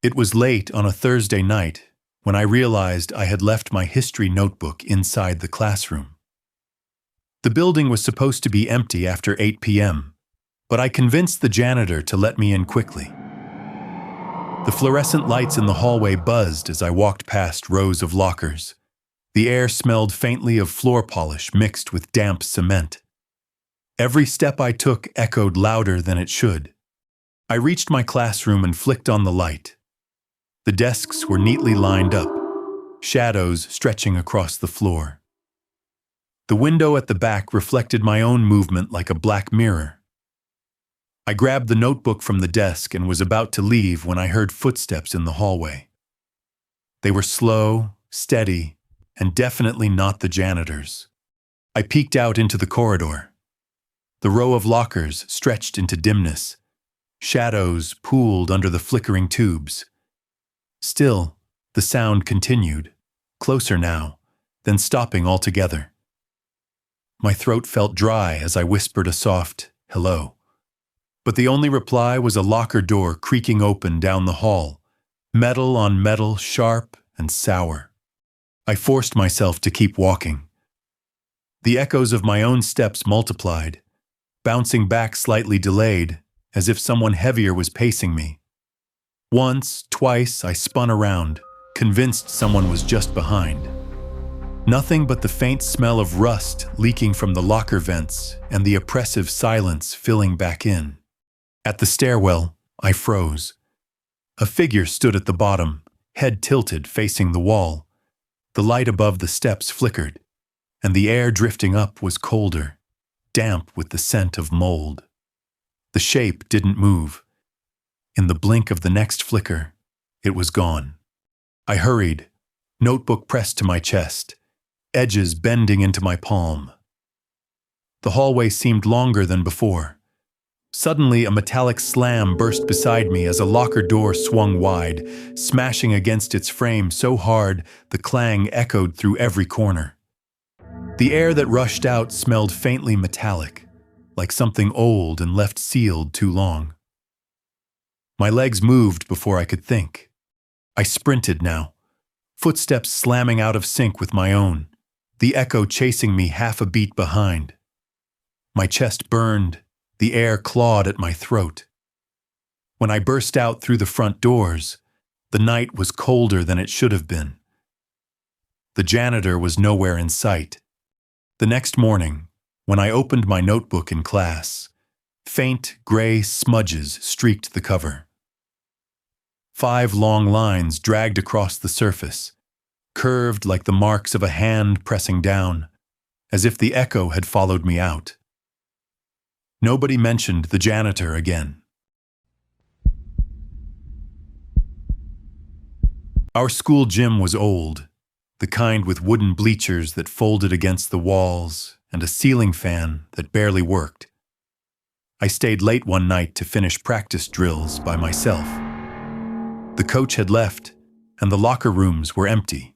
It was late on a Thursday night when I realized I had left my history notebook inside the classroom. The building was supposed to be empty after 8 p.m., but I convinced the janitor to let me in quickly. The fluorescent lights in the hallway buzzed as I walked past rows of lockers. The air smelled faintly of floor polish mixed with damp cement. Every step I took echoed louder than it should. I reached my classroom and flicked on the light. The desks were neatly lined up, shadows stretching across the floor. The window at the back reflected my own movement like a black mirror. I grabbed the notebook from the desk and was about to leave when I heard footsteps in the hallway. They were slow, steady, and definitely not the janitor's. I peeked out into the corridor. The row of lockers stretched into dimness. Shadows pooled under the flickering tubes. Still, the sound continued, closer now, then stopping altogether. My throat felt dry as I whispered a soft, "Hello." But the only reply was a locker door creaking open down the hall, metal on metal, sharp and sour. I forced myself to keep walking. The echoes of my own steps multiplied, bouncing back slightly delayed, as if someone heavier was pacing me. Once, twice, I spun around, convinced someone was just behind. Nothing but the faint smell of rust leaking from the locker vents and the oppressive silence filling back in. At the stairwell, I froze. A figure stood at the bottom, head tilted facing the wall. The light above the steps flickered, and the air drifting up was colder, damp with the scent of mold. The shape didn't move. In the blink of the next flicker, it was gone. I hurried, notebook pressed to my chest, edges bending into my palm. The hallway seemed longer than before. Suddenly, a metallic slam burst beside me as a locker door swung wide, smashing against its frame so hard the clang echoed through every corner. The air that rushed out smelled faintly metallic, like something old and left sealed too long. My legs moved before I could think. I sprinted now, footsteps slamming out of sync with my own, the echo chasing me half a beat behind. My chest burned, the air clawed at my throat. When I burst out through the front doors, the night was colder than it should have been. The janitor was nowhere in sight. The next morning, when I opened my notebook in class, faint gray smudges streaked the cover. 5 long lines dragged across the surface, curved like the marks of a hand pressing down, as if the echo had followed me out. Nobody mentioned the janitor again. Our school gym was old, the kind with wooden bleachers that folded against the walls and a ceiling fan that barely worked. I stayed late one night to finish practice drills by myself. The coach had left, and the locker rooms were empty.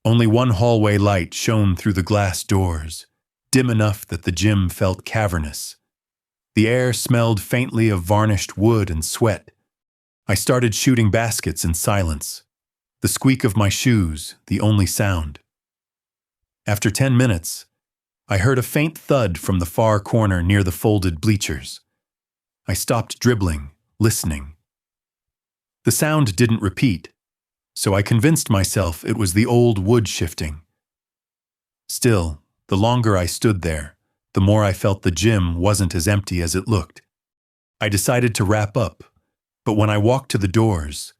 Only one hallway light shone through the glass doors, dim enough that the gym felt cavernous. The air smelled faintly of varnished wood and sweat. I started shooting baskets in silence, the squeak of my shoes the only sound. After 10 minutes, I heard a faint thud from the far corner near the folded bleachers. I stopped dribbling, listening. The sound didn't repeat, so I convinced myself it was the old wood shifting. Still, the longer I stood there, the more I felt the gym wasn't as empty as it looked. I decided to wrap up, but when I walked to the doors,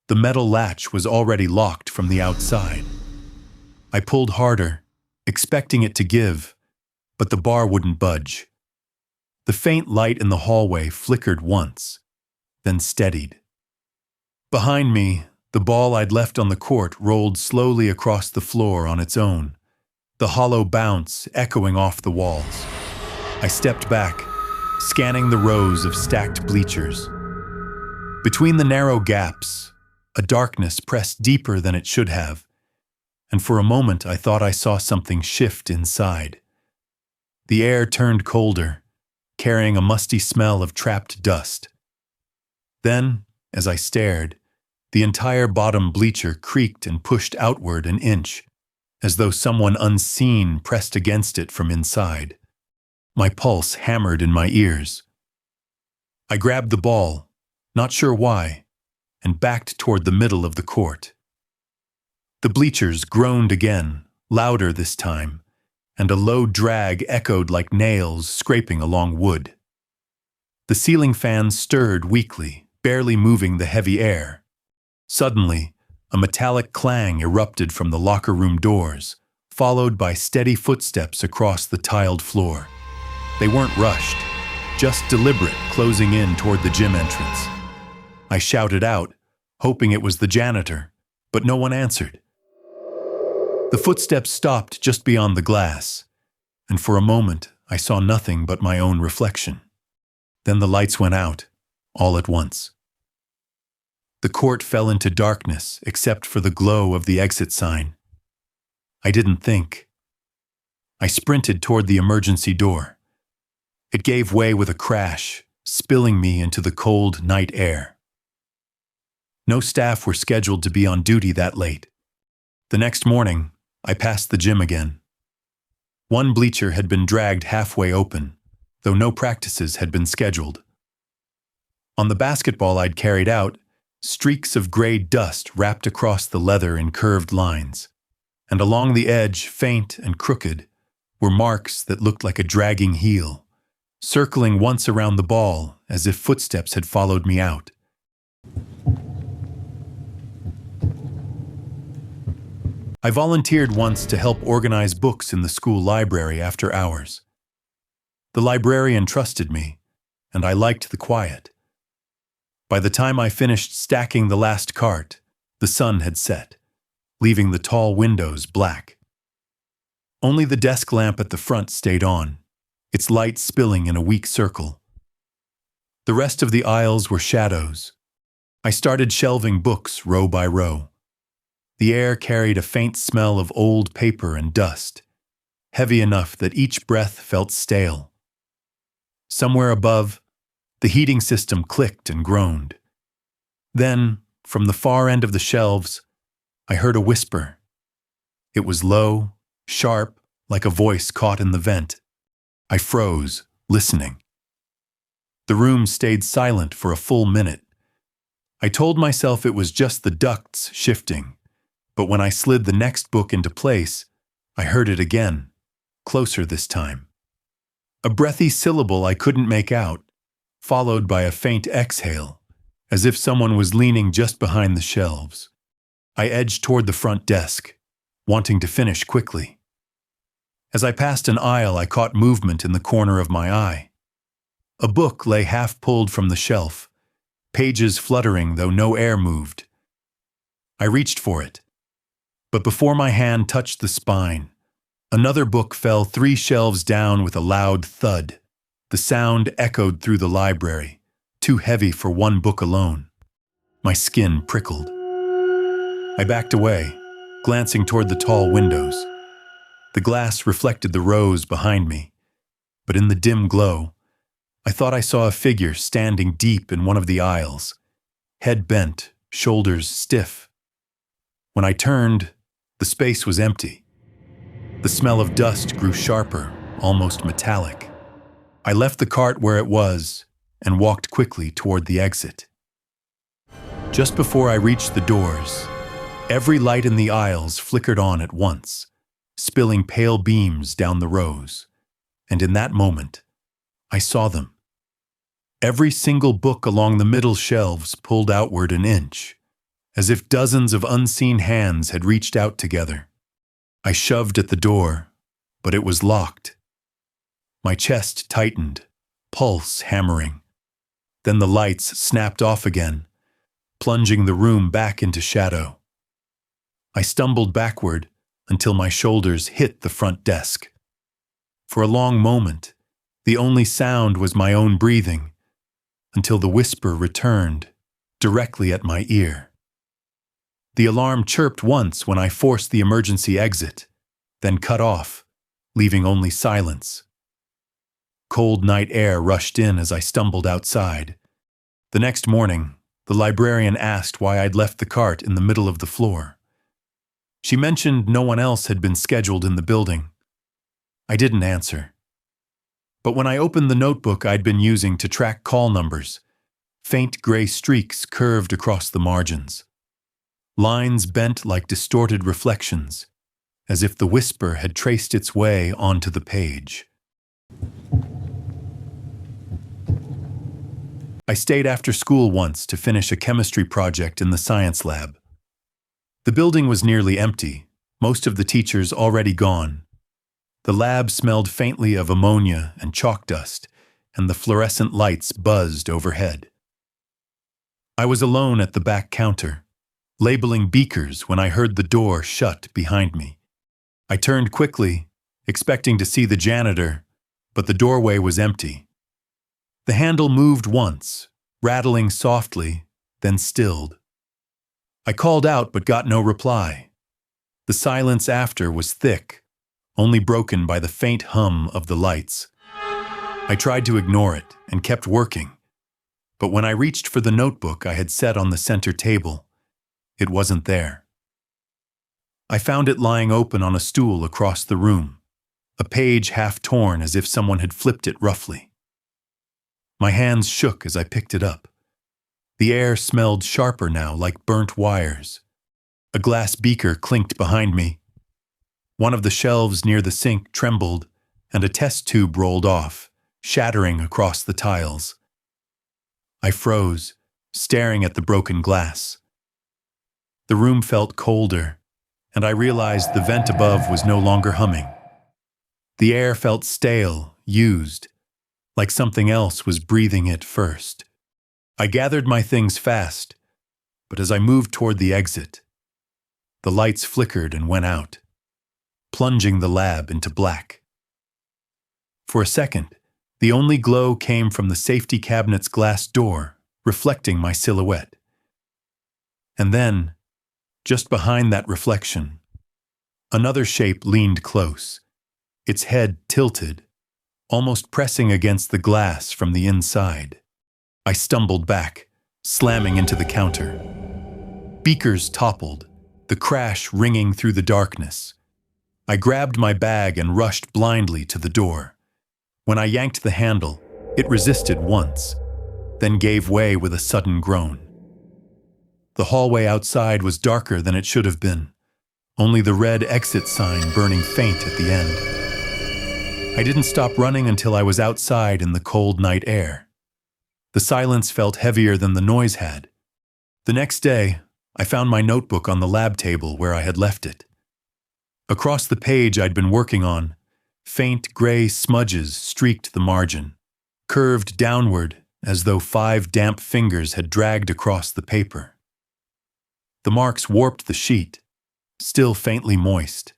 the metal latch was already locked from the outside. I pulled harder, expecting it to give, but the bar wouldn't budge. The faint light in the hallway flickered once, then steadied. Behind me, the ball I'd left on the court rolled slowly across the floor on its own, the hollow bounce echoing off the walls. I stepped back, scanning the rows of stacked bleachers. Between the narrow gaps, a darkness pressed deeper than it should have, and for a moment I thought I saw something shift inside. The air turned colder, carrying a musty smell of trapped dust. Then, as I stared, The entire bottom bleacher creaked and pushed outward an inch, as though someone unseen pressed against it from inside. My pulse hammered in my ears. I grabbed the ball, not sure why, and backed toward the middle of the court. The bleachers groaned again, louder this time, and a low drag echoed like nails scraping along wood. The ceiling fan stirred weakly, barely moving the heavy air. Suddenly, a metallic clang erupted from the locker room doors, followed by steady footsteps across the tiled floor. They weren't rushed, just deliberate, closing in toward the gym entrance. I shouted out, hoping it was the janitor, but no one answered. The footsteps stopped just beyond the glass, and for a moment I saw nothing but my own reflection. Then the lights went out, all at once. The court fell into darkness except for the glow of the exit sign. I didn't think. I sprinted toward the emergency door. It gave way with a crash, spilling me into the cold night air. No staff were scheduled to be on duty that late. The next morning, I passed the gym again. One bleacher had been dragged halfway open, though no practices had been scheduled. On the basketball I'd carried out, streaks of gray dust wrapped across the leather in curved lines, and along the edge, faint and crooked, were marks that looked like a dragging heel, circling once around the ball as if footsteps had followed me out. I volunteered once to help organize books in the school library after hours. The librarian trusted me, and I liked the quiet. By the time I finished stacking the last cart, the sun had set, leaving the tall windows black. Only the desk lamp at the front stayed on, its light spilling in a weak circle. The rest of the aisles were shadows. I started shelving books row by row. The air carried a faint smell of old paper and dust, heavy enough that each breath felt stale. Somewhere above, the heating system clicked and groaned. Then, from the far end of the shelves, I heard a whisper. It was low, sharp, like a voice caught in the vent. I froze, listening. The room stayed silent for a full minute. I told myself it was just the ducts shifting, but when I slid the next book into place, I heard it again, closer this time. A breathy syllable I couldn't make out, followed by a faint exhale, as if someone was leaning just behind the shelves. I edged toward the front desk, wanting to finish quickly. As I passed an aisle, I caught movement in the corner of my eye. A book lay half-pulled from the shelf, pages fluttering though no air moved. I reached for it, but before my hand touched the spine, another book fell 3 shelves down with a loud thud. The sound echoed through the library, too heavy for one book alone. My skin prickled. I backed away, glancing toward the tall windows. The glass reflected the rows behind me, but in the dim glow, I thought I saw a figure standing deep in one of the aisles, head bent, shoulders stiff. When I turned, the space was empty. The smell of dust grew sharper, almost metallic. I left the cart where it was and walked quickly toward the exit. Just before I reached the doors, every light in the aisles flickered on at once, spilling pale beams down the rows. And in that moment, I saw them. Every single book along the middle shelves pulled outward an inch, as if dozens of unseen hands had reached out together. I shoved at the door, but it was locked. My chest tightened, pulse hammering. Then the lights snapped off again, plunging the room back into shadow. I stumbled backward until my shoulders hit the front desk. For a long moment, the only sound was my own breathing, until the whisper returned, directly at my ear. The alarm chirped once when I forced the emergency exit, then cut off, leaving only silence. Cold night air rushed in as I stumbled outside. The next morning, The librarian asked why I'd left the cart in the middle of the floor. She mentioned no one else had been scheduled in the building. I didn't answer. But when I opened the notebook I'd been using to track call numbers, faint gray streaks curved across the margins. Lines bent like distorted reflections, as if the whisper had traced its way onto the page. I stayed after school once to finish a chemistry project in the science lab. The building was nearly empty, most of the teachers already gone. The lab smelled faintly of ammonia and chalk dust, and the fluorescent lights buzzed overhead. I was alone at the back counter, labeling beakers when I heard the door shut behind me. I turned quickly, expecting to see the janitor, but the doorway was empty. The handle moved once, rattling softly, then stilled. I called out but got no reply. The silence after was thick, only broken by the faint hum of the lights. I tried to ignore it and kept working, but when I reached for the notebook I had set on the center table, it wasn't there. I found it lying open on a stool across the room, a page half torn as if someone had flipped it roughly. My hands shook as I picked it up. The air smelled sharper now, like burnt wires. A glass beaker clinked behind me. One of the shelves near the sink trembled, and a test tube rolled off, shattering across the tiles. I froze, staring at the broken glass. The room felt colder, and I realized the vent above was no longer humming. The air felt stale, used, like something else was breathing it first. I gathered my things fast, but as I moved toward the exit, the lights flickered and went out, plunging the lab into black. For a second, the only glow came from the safety cabinet's glass door, reflecting my silhouette. And then, just behind that reflection, another shape leaned close, its head tilted, almost pressing against the glass from the inside. I stumbled back, slamming into the counter. Beakers toppled, the crash ringing through the darkness. I grabbed my bag and rushed blindly to the door. When I yanked the handle, it resisted once, then gave way with a sudden groan. The hallway outside was darker than it should have been, only the red exit sign burning faint at the end. I didn't stop running until I was outside in the cold night air. The silence felt heavier than the noise had. The next day, I found my notebook on the lab table where I had left it. Across the page I'd been working on, faint gray smudges streaked the margin, curved downward as though 5 damp fingers had dragged across the paper. The marks warped the sheet, still faintly moist,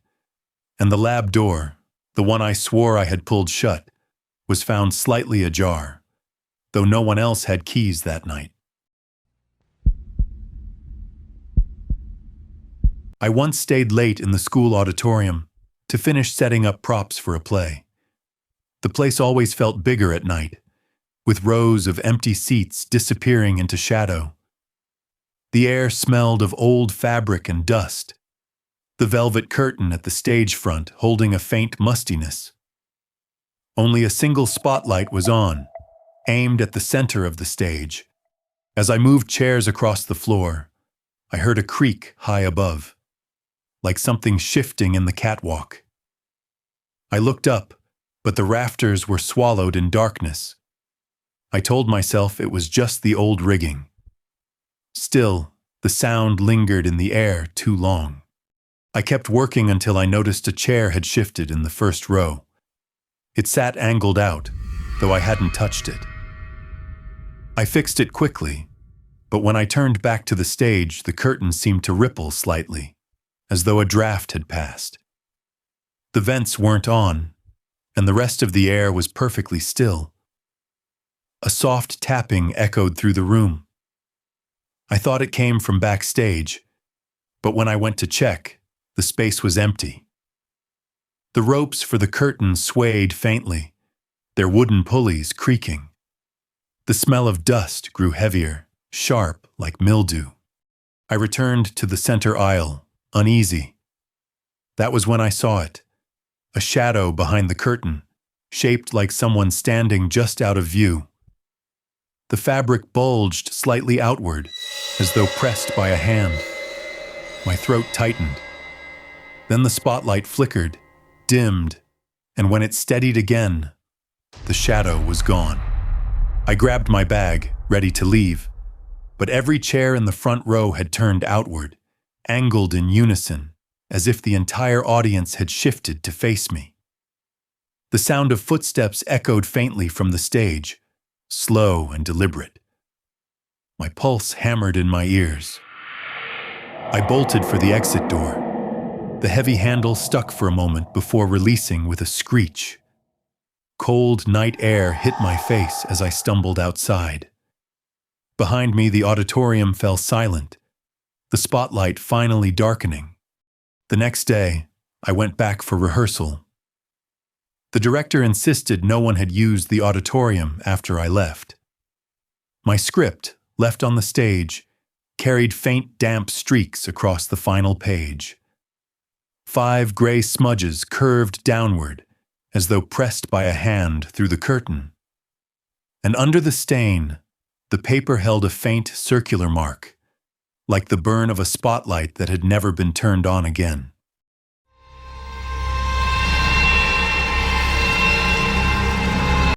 and the lab door, the one I swore I had pulled shut, was found slightly ajar, though no one else had keys that night. I once stayed late in the school auditorium to finish setting up props for a play. The place always felt bigger at night, with rows of empty seats disappearing into shadow. The air smelled of old fabric and dust, the velvet curtain at the stage front holding a faint mustiness. Only a single spotlight was on, aimed at the center of the stage. As I moved chairs across the floor, I heard a creak high above, like something shifting in the catwalk. I looked up, but the rafters were swallowed in darkness. I told myself it was just the old rigging. Still, the sound lingered in the air too long. I kept working until I noticed a chair had shifted in the first row. It sat angled out, though I hadn't touched it. I fixed it quickly, but when I turned back to the stage, the curtain seemed to ripple slightly, as though a draft had passed. The vents weren't on, and the rest of the air was perfectly still. A soft tapping echoed through the room. I thought it came from backstage, but when I went to check, the space was empty. The ropes for the curtain swayed faintly, their wooden pulleys creaking. The smell of dust grew heavier, sharp like mildew. I returned to the center aisle, uneasy. That was when I saw it. A shadow behind the curtain, shaped like someone standing just out of view. The fabric bulged slightly outward, as though pressed by a hand. My throat tightened. Then the spotlight flickered, dimmed, and when it steadied again, the shadow was gone. I grabbed my bag, ready to leave, but every chair in the front row had turned outward, angled in unison, as if the entire audience had shifted to face me. The sound of footsteps echoed faintly from the stage, slow and deliberate. My pulse hammered in my ears. I bolted for the exit door. The heavy handle stuck for a moment before releasing with a screech. Cold night air hit my face as I stumbled outside. Behind me, the auditorium fell silent, the spotlight finally darkening. The next day, I went back for rehearsal. The director insisted no one had used the auditorium after I left. My script, left on the stage, carried faint damp streaks across the final page. 5 gray smudges curved downward, as though pressed by a hand through the curtain. And under the stain, the paper held a faint circular mark, like the burn of a spotlight that had never been turned on again.